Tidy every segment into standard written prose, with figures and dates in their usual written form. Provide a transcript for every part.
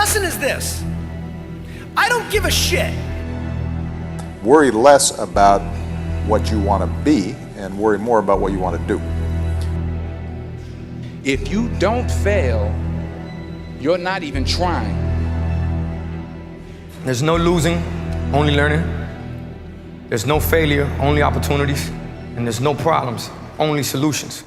lesson is this: I don't give a shit. Worry less about what you want to be and worry more about what you want to do. If you don't fail, you're not even trying. There's no losing, only learning. There's no failure, only opportunities. And there's no problems, only solutions.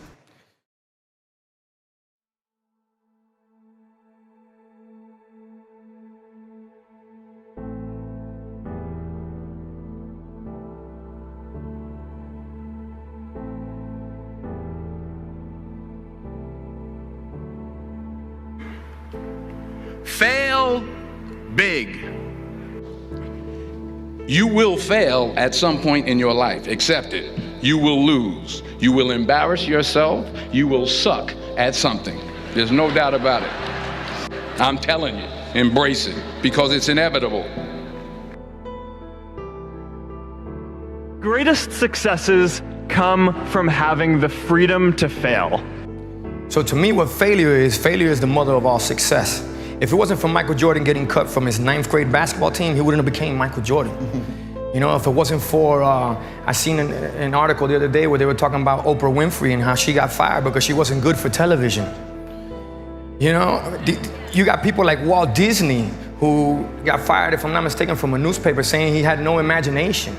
Fail big. You will fail at some point in your life. Accept it. You will lose. You will embarrass yourself. You will suck at something. There's no doubt about it. I'm telling you, embrace it because it's inevitable. Greatest successes come from having the freedom to fail. So to me, what failure is the mother of all success. If it wasn't for Michael Jordan getting cut from his 9th grade basketball team, he wouldn't have became Michael Jordan. You know, if it wasn't for, I seen an article the other day where they were talking about Oprah Winfrey and how she got fired because she wasn't good for television. You know, you got people like Walt Disney who got fired, if I'm not mistaken, from a newspaper saying he had no imagination.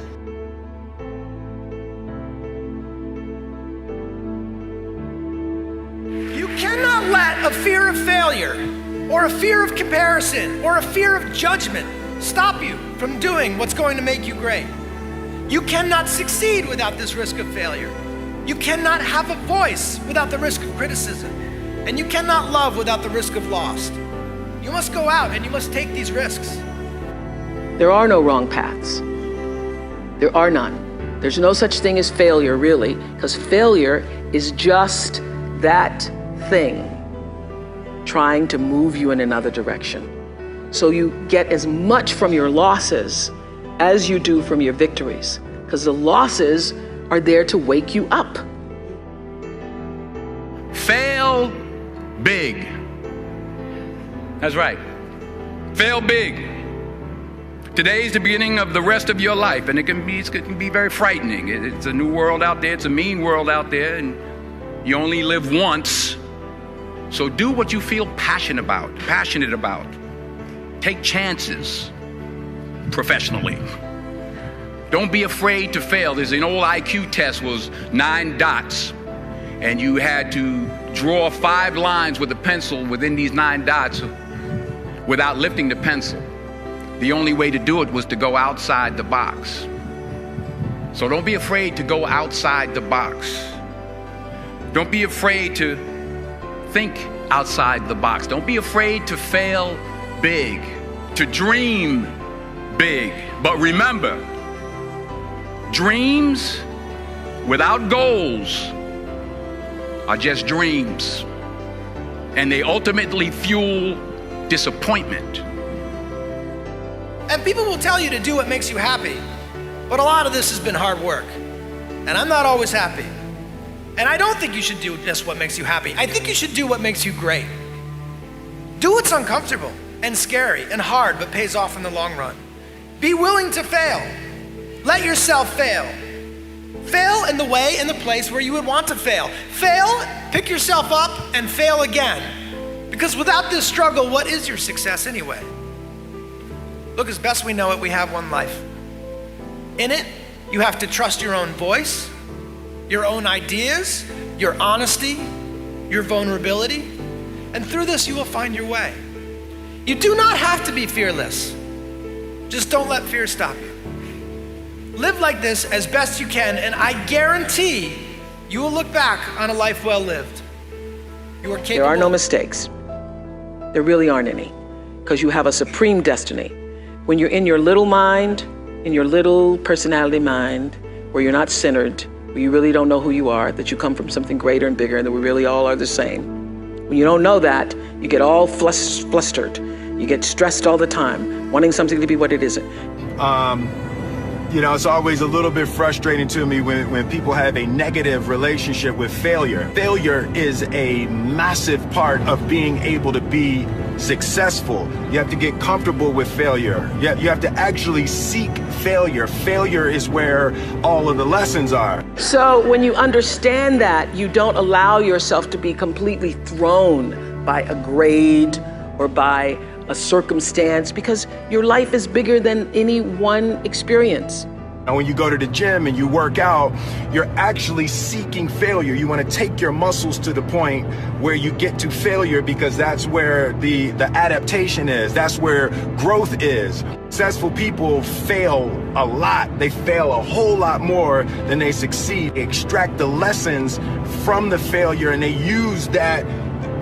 You cannot let a fear of failure or a fear of comparison or a fear of judgment stop you from doing what's going to make you great. You cannot succeed without this risk of failure. You cannot have a voice without the risk of criticism. And you cannot love without the risk of loss. You must go out and you must take these risks. There are no wrong paths. There are none. There's no such thing as failure, really, because failure is just that thing trying to move you in another direction. So you get as much from your losses as you do from your victories, because the losses are there to wake you up. Fail big. That's right. Fail big. Today's the beginning of the rest of your life, and it can be very frightening. It's a new world out there. It's a mean world out there, and you only live once. So do what you feel passionate about. Take chances professionally. Don't be afraid to fail. There's an old IQ test, was 9 dots, and you had to draw 5 lines with a pencil within these 9 dots without lifting the pencil. The only way to do it was to go outside the box. So don't be afraid to go outside the box. Don't be afraid to think outside the box. Don't be afraid to fail big, to dream big. But remember, dreams without goals are just dreams, and they ultimately fuel disappointment. And people will tell you to do what makes you happy, but a lot of this has been hard work, and I'm not always happy. And I don't think you should do just what makes you happy. I think you should do what makes you great. Do what's uncomfortable and scary and hard, but pays off in the long run. Be willing to fail. Let yourself fail. Fail in the way and the place where you would want to fail. Fail, pick yourself up, and fail again. Because without this struggle, what is your success anyway? Look, as best we know it, we have one life. In it, you have to trust your own voice, your own ideas, your honesty, your vulnerability, and through this you will find your way. You do not have to be fearless. Just don't let fear stop you. Live like this as best you can, and I guarantee you will look back on a life well lived. You are capable. There are no mistakes. There really aren't any, because you have a supreme destiny. When you're in your little mind, in your little personality mind, where you're not centered, where you really don't know who you are, that you come from something greater and bigger, and that we really all are the same. When you don't know that, you get all flustered. You get stressed all the time, wanting something to be what it isn't. You know, it's always a little bit frustrating to me when people have a negative relationship with failure. Failure is a massive part of being able to be successful. You have to get comfortable with failure. You have to actually seek failure. Failure is where all of the lessons are. So when you understand that, you don't allow yourself to be completely thrown by a grade or by a circumstance, because your life is bigger than any one experience. And when you go to the gym and you work out, you're actually seeking failure. You want to take your muscles to the point where you get to failure, because that's where the adaptation is. That's where growth is. Successful people fail a lot. They fail a whole lot more than they succeed. They extract the lessons from the failure, and they use that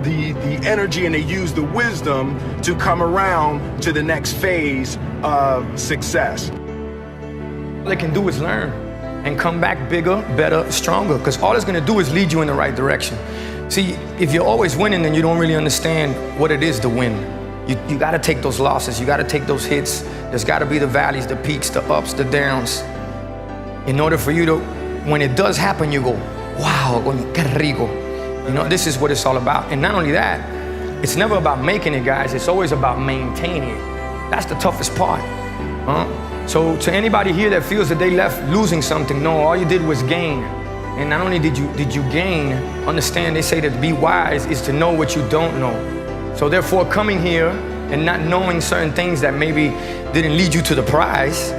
the energy, and they use the wisdom to come around to the next phase of success. All they can do is learn and come back bigger, better, stronger, because all it's gonna do is lead you in the right direction. See, if you're always winning, then you don't really understand what it is to win. You gotta take those losses, you gotta take those hits. There's gotta be the valleys, the peaks, the ups, the downs. In order for you to, when it does happen, you go, wow, qué rico. You know, this is what it's all about. And not only that, it's never about making it, guys. It's always about maintaining it. That's the toughest part. So to anybody here that feels that they left losing something, no, all you did was gain. And not only did you gain, understand they say that to be wise is to know what you don't know. So therefore, coming here and not knowing certain things that maybe didn't lead you to the prize,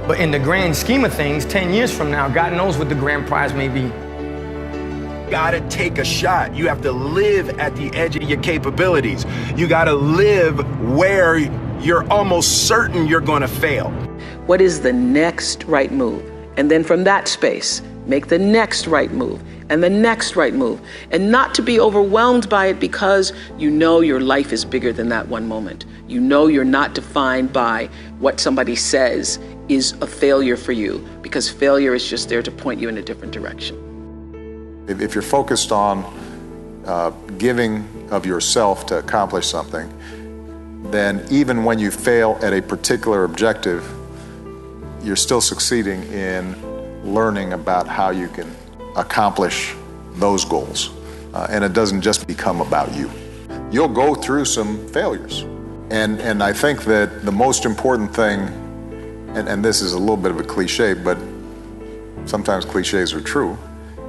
but in the grand scheme of things, 10 years from now, God knows what the grand prize may be. Gotta take a shot. You have to live at the edge of your capabilities. You gotta live where you're almost certain you're gonna fail. What is the next right move? And then from that space, make the next right move and the next right move. And not to be overwhelmed by it, because you know your life is bigger than that one moment. You know you're not defined by what somebody says is a failure for you, because failure is just there to point you in a different direction. If you're focused on giving of yourself to accomplish something, then even when you fail at a particular objective, you're still succeeding in learning about how you can accomplish those goals. And it doesn't just become about you. You'll go through some failures. And I think that the most important thing, and this is a little bit of a cliche, but sometimes cliches are true,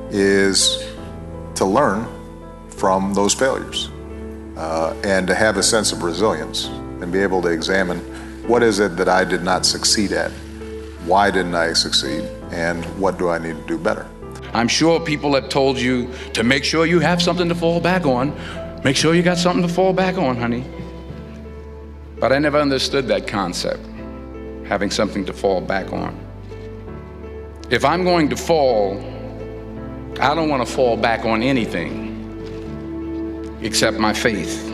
is to learn from those failures and to have a sense of resilience and be able to examine what is it that I did not succeed at, why didn't I succeed, and what do I need to do better. I'm sure people have told you to make sure you have something to fall back on. Make sure you got something to fall back on, honey. But I never understood that concept, having something to fall back on. If I'm going to fall, I don't want to fall back on anything except my faith.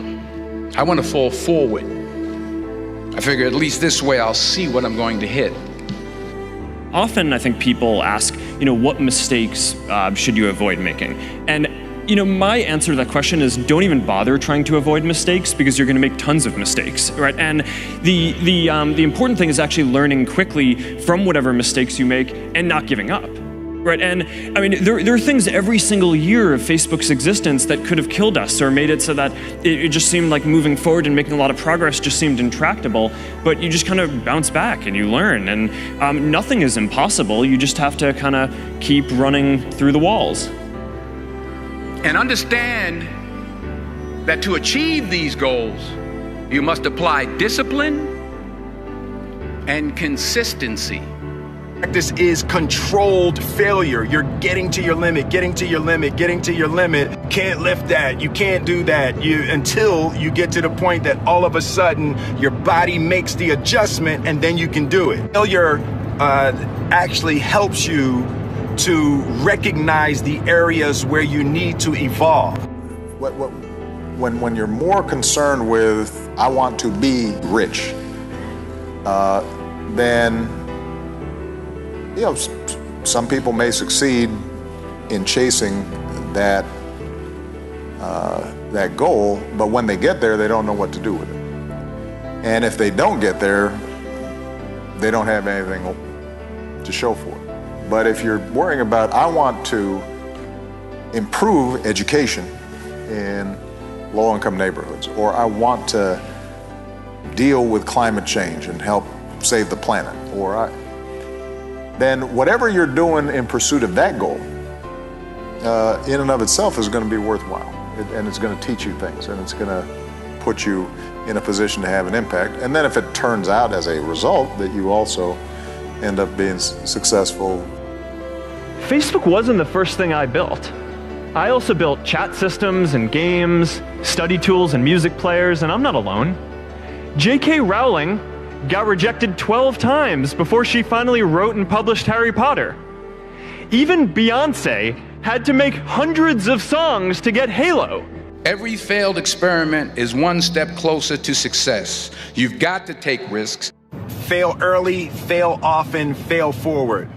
I want to fall forward. I figure at least this way I'll see what I'm going to hit. Often I think people ask, what mistakes should you avoid making? And my answer to that question is don't even bother trying to avoid mistakes, because you're going to make tons of mistakes, right? And the important thing is actually learning quickly from whatever mistakes you make and not giving up. Right, and I mean, there are things every single year of Facebook's existence that could have killed us or made it so that it just seemed like moving forward and making a lot of progress just seemed intractable, but you just kind of bounce back and you learn, and nothing is impossible. You just have to kind of keep running through the walls. And understand that to achieve these goals, you must apply discipline and consistency. This is controlled failure. You're getting to your limit, getting to your limit, getting to your limit. Can't lift that. You can't do that. Until you get to the point that all of a sudden your body makes the adjustment, and then you can do it. Failure actually helps you to recognize the areas where you need to evolve. When you're more concerned with, I want to be rich, then some people may succeed in chasing that goal, but when they get there, they don't know what to do with it. And if they don't get there, they don't have anything to show for it. But if you're worrying about, I want to improve education in low-income neighborhoods, or I want to deal with climate change and help save the planet, then whatever you're doing in pursuit of that goal, in and of itself is going to be worthwhile. And it's going to teach you things, and it's going to put you in a position to have an impact. And then if it turns out as a result that you also end up being successful. Facebook wasn't the first thing I built. I also built chat systems and games, study tools and music players, and I'm not alone. J.K. Rowling got rejected 12 times before she finally wrote and published Harry Potter. Even Beyoncé had to make hundreds of songs to get Halo. Every failed experiment is one step closer to success. You've got to take risks. Fail early, fail often, fail forward.